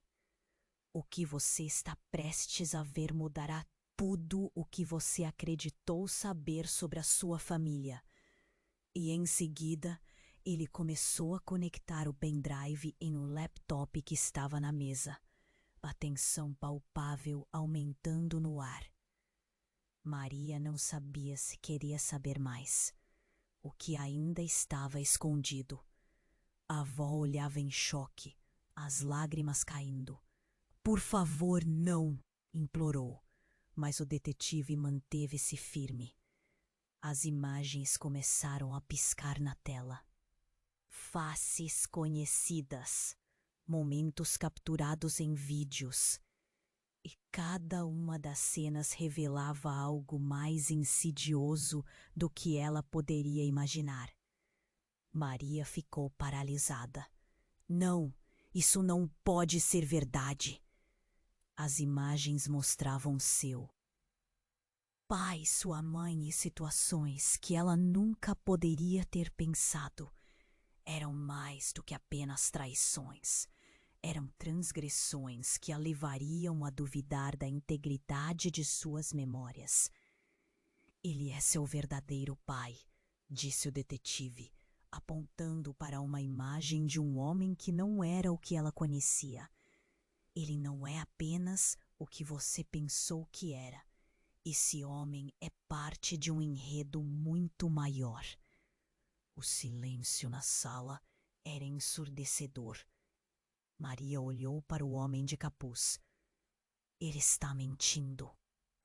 O que você está prestes a ver mudará tudo o que você acreditou saber sobre a sua família. E em seguida, ele começou a conectar o pendrive em um laptop que estava na mesa. A tensão palpável aumentando no ar. Maria não sabia se queria saber mais. O que ainda estava escondido. A avó olhava em choque, as lágrimas caindo. Por favor, não, implorou, mas o detetive manteve-se firme. As imagens começaram a piscar na tela. Faces conhecidas, momentos capturados em vídeos. E cada uma das cenas revelava algo mais insidioso do que ela poderia imaginar. Maria ficou paralisada. Não, isso não pode ser verdade. As imagens mostravam seu pai, sua mãe e situações que ela nunca poderia ter pensado. Eram mais do que apenas traições. Eram transgressões que a levariam a duvidar da integridade de suas memórias. Ele é seu verdadeiro pai, disse o detetive, apontando para uma imagem de um homem que não era o que ela conhecia. Ele não é apenas o que você pensou que era. Esse homem é parte de um enredo muito maior. O silêncio na sala era ensurdecedor. Maria olhou para o homem de capuz. Ele está mentindo.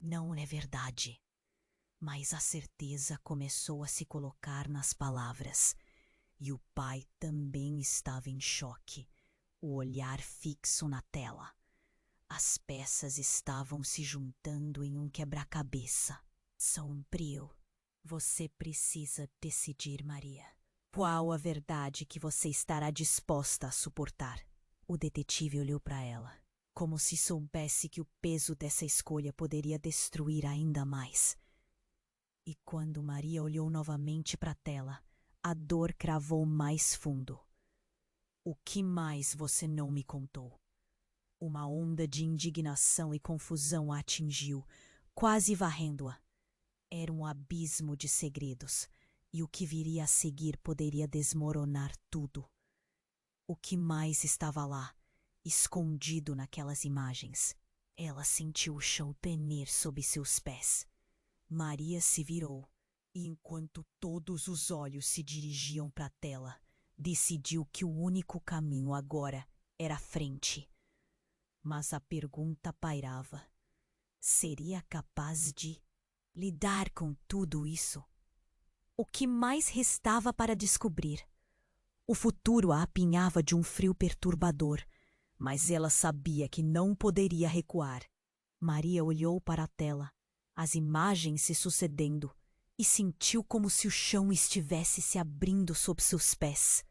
Não é verdade. Mas a certeza começou a se colocar nas palavras. E o pai também estava em choque, o olhar fixo na tela. As peças estavam se juntando em um quebra-cabeça. Sombrio. Você precisa decidir, Maria. Qual a verdade que você estará disposta a suportar? O detetive olhou para ela, como se soubesse que o peso dessa escolha poderia destruir ainda mais. E quando Maria olhou novamente para a tela, a dor cravou mais fundo. O que mais você não me contou? Uma onda de indignação e confusão a atingiu, quase varrendo-a. Era um abismo de segredos, e o que viria a seguir poderia desmoronar tudo. O que mais estava lá, escondido naquelas imagens? Ela sentiu o chão tremer sob seus pés. Maria se virou, e enquanto todos os olhos se dirigiam para a tela, decidiu que o único caminho agora era a frente. Mas a pergunta pairava. Seria capaz de lidar com tudo isso? O que mais restava para descobrir? O futuro a apinhava de um frio perturbador, mas ela sabia que não poderia recuar. Maria olhou para a tela, as imagens se sucedendo, e sentiu como se o chão estivesse se abrindo sob seus pés.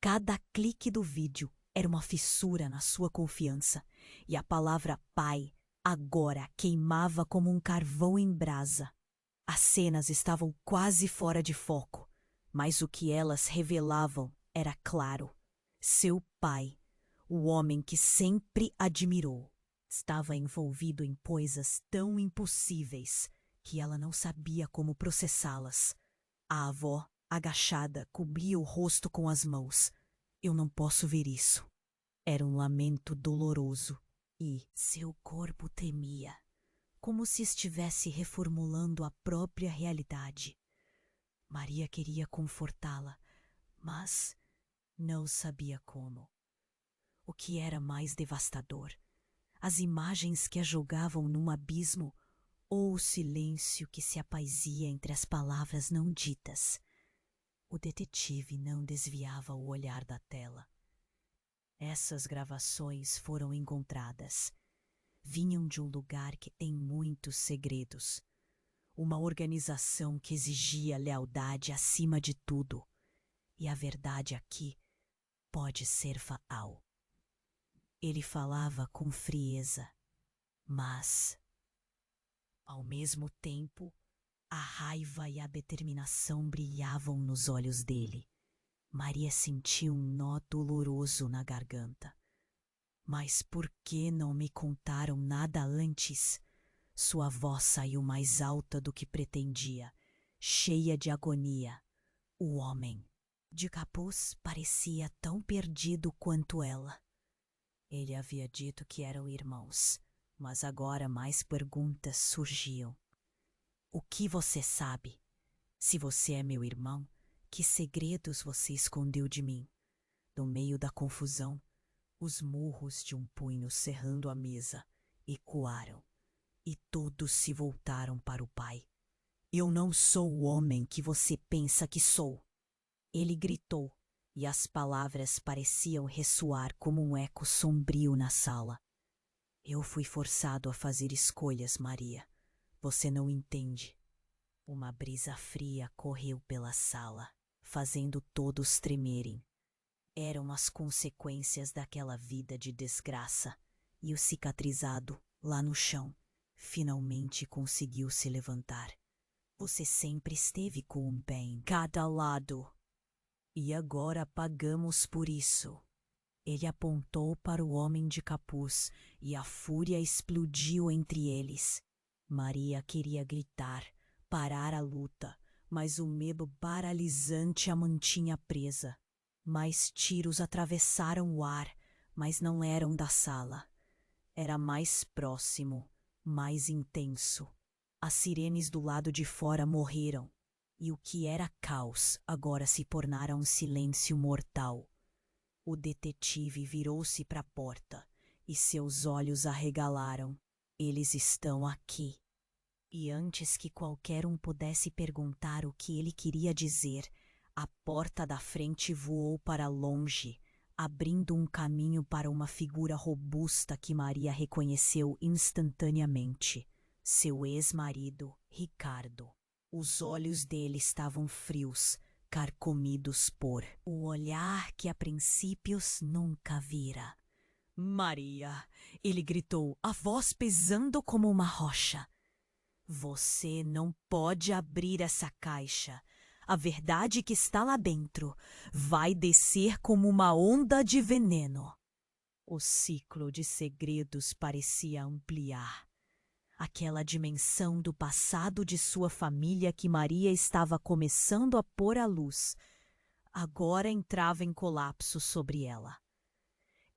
Cada clique do vídeo era uma fissura na sua confiança, e a palavra pai agora queimava como um carvão em brasa. As cenas estavam quase fora de foco, mas o que elas revelavam era claro. Seu pai, o homem que sempre admirou, estava envolvido em coisas tão impossíveis que ela não sabia como processá-las. A avó, agachada, cobria o rosto com as mãos. Eu não posso ver isso. Era um lamento doloroso e seu corpo tremia, como se estivesse reformulando a própria realidade. Maria queria confortá-la, mas não sabia como. O que era mais devastador? As imagens que a jogavam num abismo ou o silêncio que se apazia entre as palavras não ditas? O detetive não desviava o olhar da tela. Essas gravações foram encontradas. Vinham de um lugar que tem muitos segredos. Uma organização que exigia lealdade acima de tudo. E a verdade aqui pode ser fatal. Ele falava com frieza, mas, ao mesmo tempo, a raiva e a determinação brilhavam nos olhos dele. Maria sentiu um nó doloroso na garganta. Mas por que não me contaram nada antes? Sua voz saiu mais alta do que pretendia, cheia de agonia. O homem de capuz parecia tão perdido quanto ela. Ele havia dito que eram irmãos, mas agora mais perguntas surgiam. O que você sabe? Se você é meu irmão, que segredos você escondeu de mim? No meio da confusão, os murros de um punho cerrando a mesa ecoaram, e todos se voltaram para o pai. Eu não sou o homem que você pensa que sou. Ele gritou, e as palavras pareciam ressoar como um eco sombrio na sala. Eu fui forçado a fazer escolhas, Maria. Você não entende. Uma brisa fria correu pela sala, fazendo todos tremerem. Eram as consequências daquela vida de desgraça, e o cicatrizado, lá no chão, finalmente conseguiu se levantar. Você sempre esteve com um pé em cada lado. E agora pagamos por isso. Ele apontou para o homem de capuz e a fúria explodiu entre eles. Maria queria gritar, parar a luta, mas o medo paralisante a mantinha presa. Mais tiros atravessaram o ar, mas não eram da sala. Era mais próximo, mais intenso. As sirenes do lado de fora morreram, e o que era caos agora se tornara um silêncio mortal. O detetive virou-se para a porta, e seus olhos arregalaram. Eles estão aqui. E antes que qualquer um pudesse perguntar o que ele queria dizer, a porta da frente voou para longe, abrindo um caminho para uma figura robusta que Maria reconheceu instantaneamente. Seu ex-marido, Ricardo. Os olhos dele estavam frios, carcomidos por o olhar que a princípios nunca vira. Maria! Ele gritou, a voz pesando como uma rocha. Você não pode abrir essa caixa. A verdade que está lá dentro vai descer como uma onda de veneno. O ciclo de segredos parecia ampliar. Aquela dimensão do passado de sua família que Maria estava começando a pôr à luz, agora entrava em colapso sobre ela.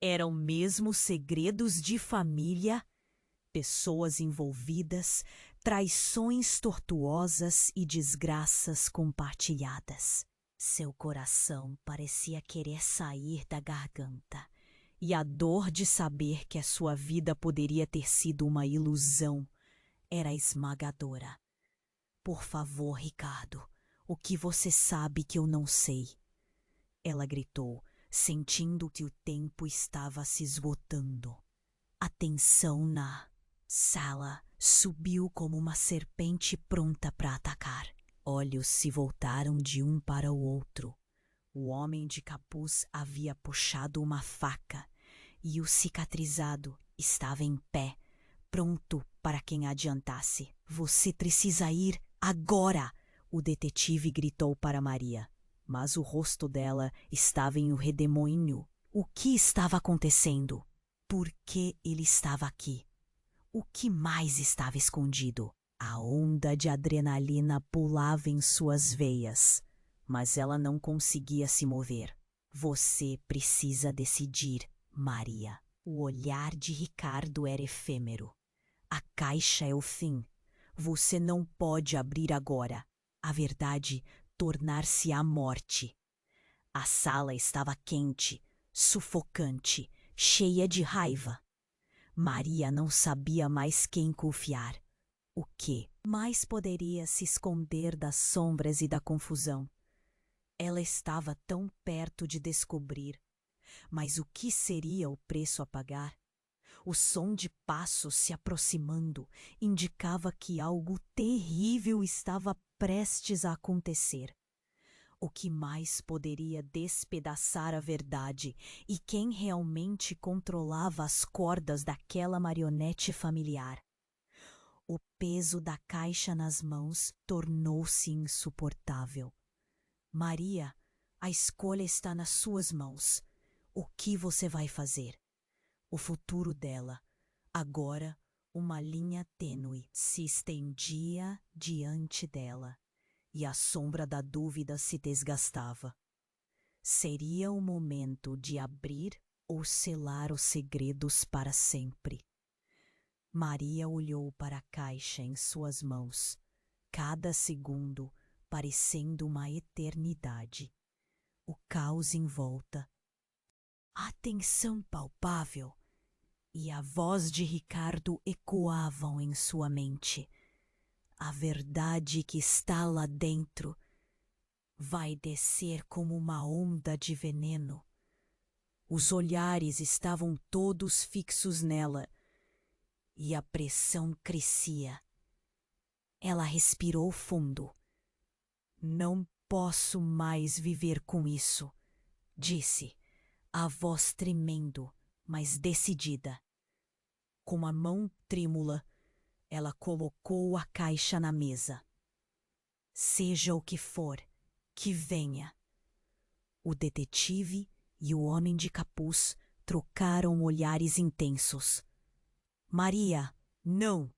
Eram mesmo segredos de família, pessoas envolvidas, traições tortuosas e desgraças compartilhadas. Seu coração parecia querer sair da garganta, e a dor de saber que a sua vida poderia ter sido uma ilusão era esmagadora. Por favor, Ricardo, o que você sabe que eu não sei? Ela gritou, sentindo que o tempo estava se esgotando. A tensão na sala subiu como uma serpente pronta para atacar. Olhos se voltaram de um para o outro. O homem de capuz havia puxado uma faca e o cicatrizado estava em pé, pronto para quem adiantasse. Você precisa ir agora! O detetive gritou para Maria, mas o rosto dela estava em um redemoinho. O que estava acontecendo? Por que ele estava aqui? O que mais estava escondido? A onda de adrenalina pulava em suas veias, mas ela não conseguia se mover. Você precisa decidir, Maria. O olhar de Ricardo era efêmero. A caixa é o fim. Você não pode abrir agora. A verdade tornar-se a morte. A sala estava quente, sufocante, cheia de raiva. Maria não sabia mais quem confiar. O que mais poderia se esconder das sombras e da confusão? Ela estava tão perto de descobrir. Mas o que seria o preço a pagar? O som de passos se aproximando indicava que algo terrível estava prestes a acontecer. O que mais poderia despedaçar a verdade e quem realmente controlava as cordas daquela marionete familiar? O peso da caixa nas mãos tornou-se insuportável. Maria, a escolha está nas suas mãos. O que você vai fazer? O futuro dela, agora uma linha tênue, se estendia diante dela, e a sombra da dúvida se desgastava. Seria o momento de abrir ou selar os segredos para sempre. Maria olhou para a caixa em suas mãos, cada segundo parecendo uma eternidade. O caos em volta, a tensão palpável e a voz de Ricardo ecoavam em sua mente. A verdade que está lá dentro vai descer como uma onda de veneno. Os olhares estavam todos fixos nela e a pressão crescia. Ela respirou fundo. Não posso mais viver com isso, disse, a voz tremendo, mas decidida. Com a mão trêmula, ela colocou a caixa na mesa. Seja o que for, que venha. O detetive e o homem de capuz trocaram olhares intensos. Maria, não!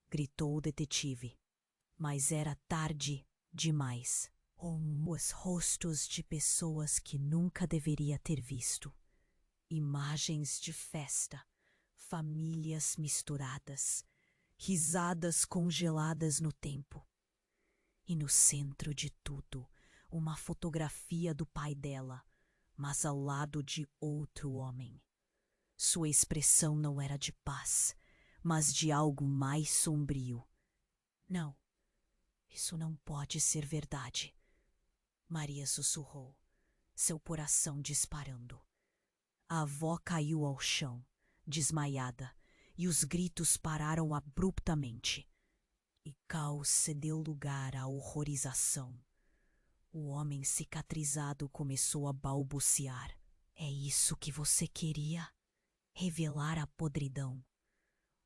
Gritou o detetive. Mas era tarde demais. Os rostos de pessoas que nunca deveria ter visto. Imagens de festa, famílias misturadas, risadas congeladas no tempo. E no centro de tudo, uma fotografia do pai dela, mas ao lado de outro homem. Sua expressão não era de paz, mas de algo mais sombrio. Não, isso não pode ser verdade. Maria sussurrou, seu coração disparando. A avó caiu ao chão, desmaiada, e os gritos pararam abruptamente. E caos cedeu lugar à horrorização. O homem cicatrizado começou a balbuciar. É isso que você queria? Revelar a podridão.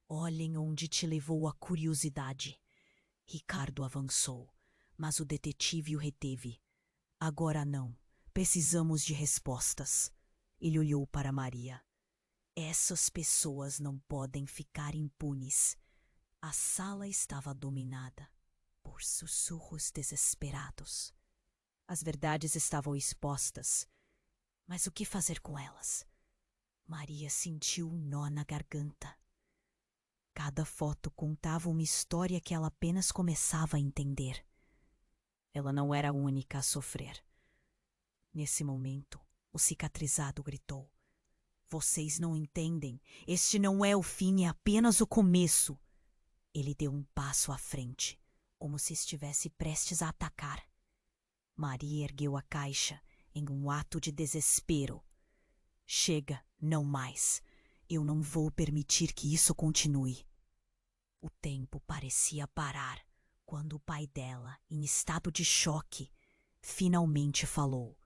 Olhem onde te levou a curiosidade. Ricardo avançou, mas o detetive o reteve. Agora não. Precisamos de respostas. Ele olhou para Maria. Essas pessoas não podem ficar impunes. A sala estava dominada por sussurros desesperados. As verdades estavam expostas. Mas o que fazer com elas? Maria sentiu um nó na garganta. Cada foto contava uma história que ela apenas começava a entender. Ela não era a única a sofrer. Nesse momento, o cicatrizado gritou. Vocês não entendem. Este não é o fim, é apenas o começo. Ele deu um passo à frente, como se estivesse prestes a atacar. Maria ergueu a caixa em um ato de desespero. Chega, não mais. Eu não vou permitir que isso continue. O tempo parecia parar quando o pai dela, em estado de choque, finalmente falou.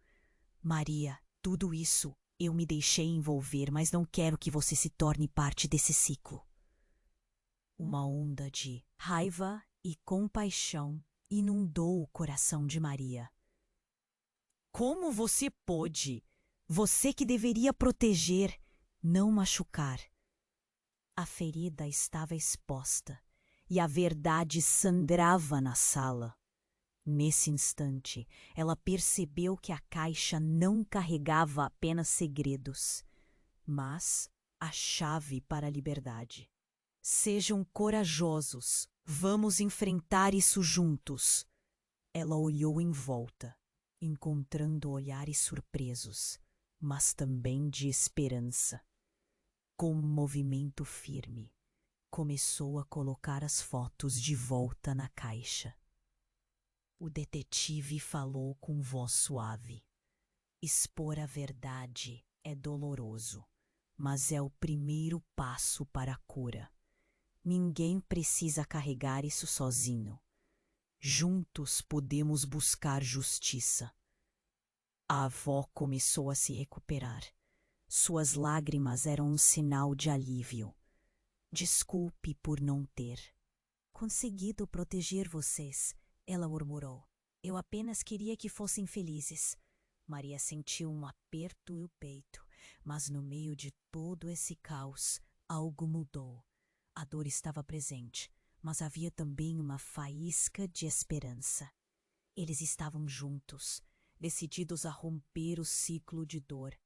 Maria, tudo isso eu me deixei envolver, mas não quero que você se torne parte desse ciclo. Uma onda de raiva e compaixão inundou o coração de Maria. Como você pôde? Você que deveria proteger, não machucar. A ferida estava exposta e a verdade sangrava na sala. Nesse instante, ela percebeu que a caixa não carregava apenas segredos, mas a chave para a liberdade. Sejam corajosos, vamos enfrentar isso juntos. Ela olhou em volta, encontrando olhares surpresos, mas também de esperança. Com um movimento firme, começou a colocar as fotos de volta na caixa. O detetive falou com voz suave. Expor a verdade é doloroso, mas é o primeiro passo para a cura. Ninguém precisa carregar isso sozinho. Juntos podemos buscar justiça. A avó começou a se recuperar. Suas lágrimas eram um sinal de alívio. Desculpe por não ter conseguido proteger vocês, ela murmurou. Eu apenas queria que fossem felizes. Maria sentiu um aperto no peito, mas no meio de todo esse caos, algo mudou. A dor estava presente, mas havia também uma faísca de esperança. Eles estavam juntos, decididos a romper o ciclo de dor.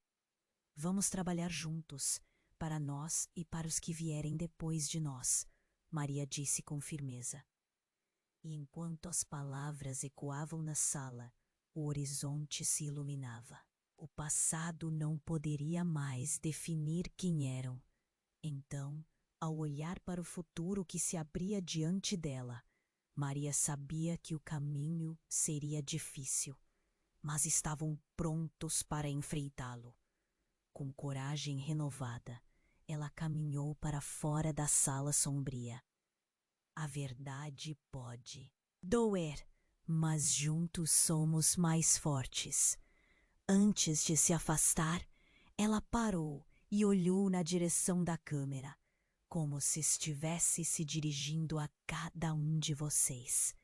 Vamos trabalhar juntos, para nós e para os que vierem depois de nós, Maria disse com firmeza. E enquanto as palavras ecoavam na sala, o horizonte se iluminava. O passado não poderia mais definir quem eram. Então, ao olhar para o futuro que se abria diante dela, Maria sabia que o caminho seria difícil, mas estavam prontos para enfrentá-lo. Com coragem renovada, ela caminhou para fora da sala sombria. A verdade pode doer, mas juntos somos mais fortes. Antes de se afastar, ela parou e olhou na direção da câmera, como se estivesse se dirigindo a cada um de vocês.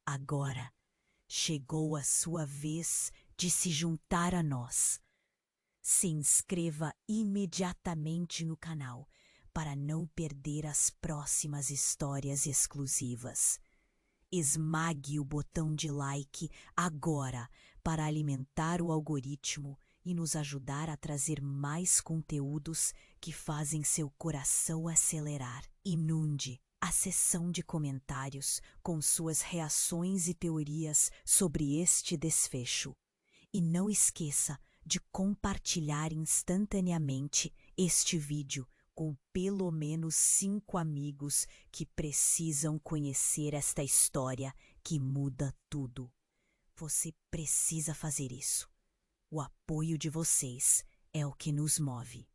Agora chegou a sua vez de se juntar a nós. Se inscreva imediatamente no canal para não perder as próximas histórias exclusivas. Esmague o botão de like agora para alimentar o algoritmo e nos ajudar a trazer mais conteúdos que fazem seu coração acelerar. Inunde a seção de comentários com suas reações e teorias sobre este desfecho. E não esqueça de compartilhar instantaneamente este vídeo com pelo menos 5 amigos que precisam conhecer esta história que muda tudo. Você precisa fazer isso. O apoio de vocês é o que nos move.